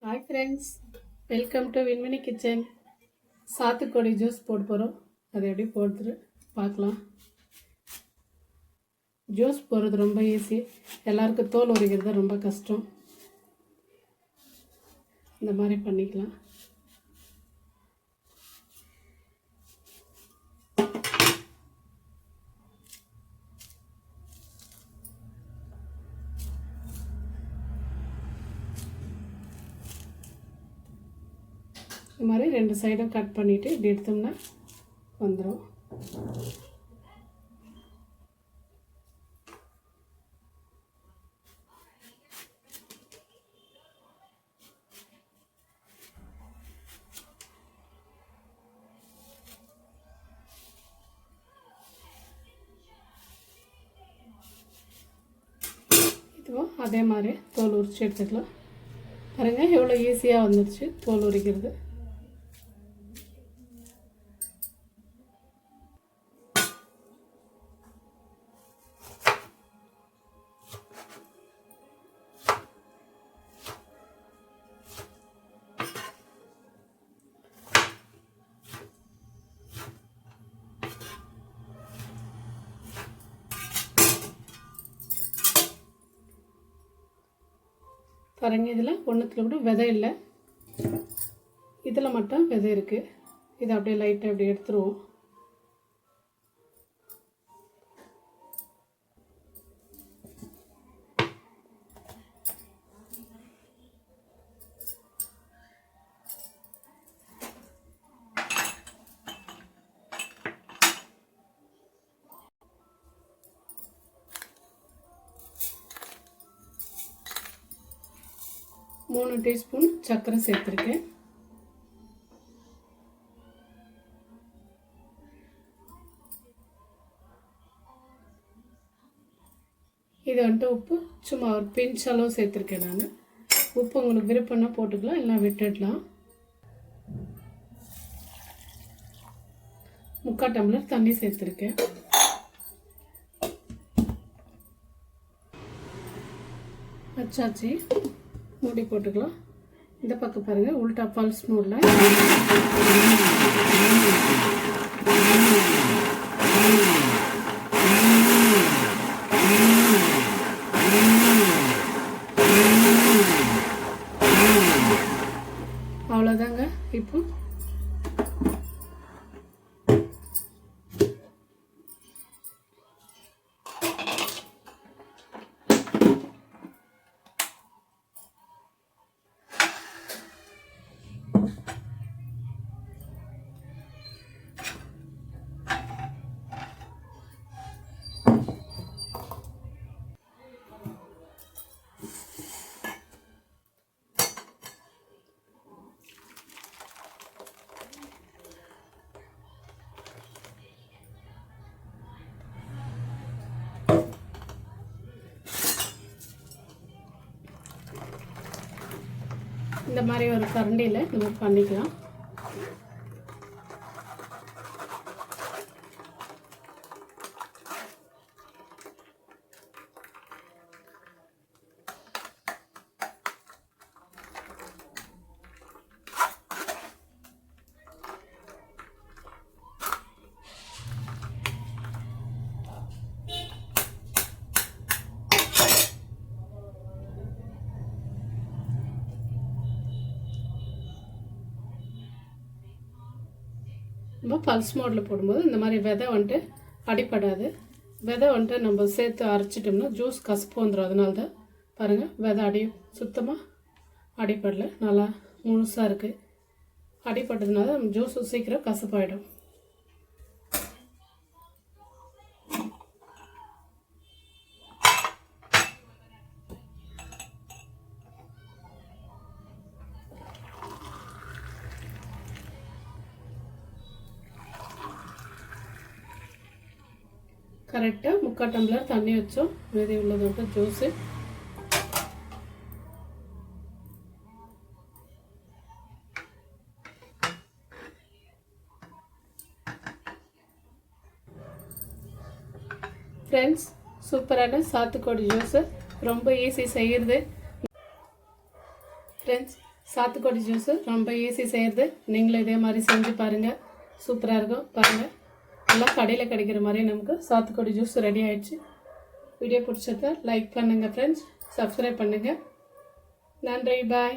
Hi friends, welcome to Winmini Kitchen. சாத்துக்குடி juice போட போகிறோம். அதை எப்படி போடுறது பார்க்கலாம். ஜூஸ் போடுறது ரொம்ப ஈஸி. எல்லாருக்கும் தோல் உரிக்கிறது ரொம்ப கஷ்டம். இந்த மாதிரி பண்ணிக்கலாம். இந்த மாதிரி ரெண்டு சைடும் கட் பண்ணிவிட்டு இப்படி எடுத்தோம்னா வந்துடும். இதுவும் அதே மாதிரி தோல் உரித்து எடுத்துக்கலாம். பாருங்கள் எவ்வளோ ஈஸியாக வந்துடுச்சு தோல் உரிக்கிறது. பாருங்க இதில் ஒன்றுத்தில் கூட விதை இல்லை, இதில் மட்டும் விதை இருக்குது. இதை அப்படியே லைட்டாக இப்படி எடுத்துருவோம். மூணு டீஸ்பூன் சர்க்கரை சேர்த்துருக்கேன். இது வந்துட்டு உப்பு சும்மா ஒரு பிஞ்ச் அளவு சேர்த்துருக்கேன். நான் உப்பு உங்களுக்கு விருப்பம்னா போட்டுக்கலாம், இல்லை விட்டுடலாம். 3/4 டம்ளர் தண்ணி சேர்த்துருக்கேன். வச்சாச்சு, மூடி போட்டுக்கலாம். இந்த பக்கம் பாருங்கள், உல்டா பல்ஸ் மோடில் அவ்வளோதாங்க. இப்போ இந்த மாதிரி ஒரு கரண்டியில் நம்ம பண்ணிக்கலாம். நம்ம பல்ஸ் மோடில் போடும்போது இந்த மாதிரி விதை வந்துட்டு அடிப்படாது. விதை வந்துட்டு நம்ம சேர்த்து அரைச்சிட்டோம்னா ஜூஸ் கசப்பு வந்துடும். அதனால தான் பாருங்கள், விதை சுத்தமாக அடிப்படலை, நல்லா முழுசாக இருக்குது. அடிப்பட்டதுனால நம்ம ஜூஸ் சீக்கிரம் கசப்பாயிடும். கரெக்டாக 3/4 டம்ளர் தண்ணி வச்சோம். மீதி உள்ளதோட ஜூஸு ஃப்ரெண்ட்ஸ், சூப்பரான சாத்துக்குடி ஜூஸு ரொம்ப ஈஸி செய்கிறது. ஃப்ரெண்ட்ஸ், சாத்துக்குடி ஜூஸு ரொம்ப ஈஸி செய்கிறது. நீங்களும் இதே மாதிரி செஞ்சு பாருங்கள், சூப்பராக இருக்கும். பாருங்கள், எல்லாம் கடையில் கிடைக்கிற மாதிரி நமக்கு சாத்துக்குடி ஜூஸ் ரெடி ஆகிடுச்சு. வீடியோ பிடிச்சத லைக் பண்ணுங்கள் ஃப்ரெண்ட்ஸ், சப்ஸ்கிரைப் பண்ணுங்கள். நன்றி, பாய்.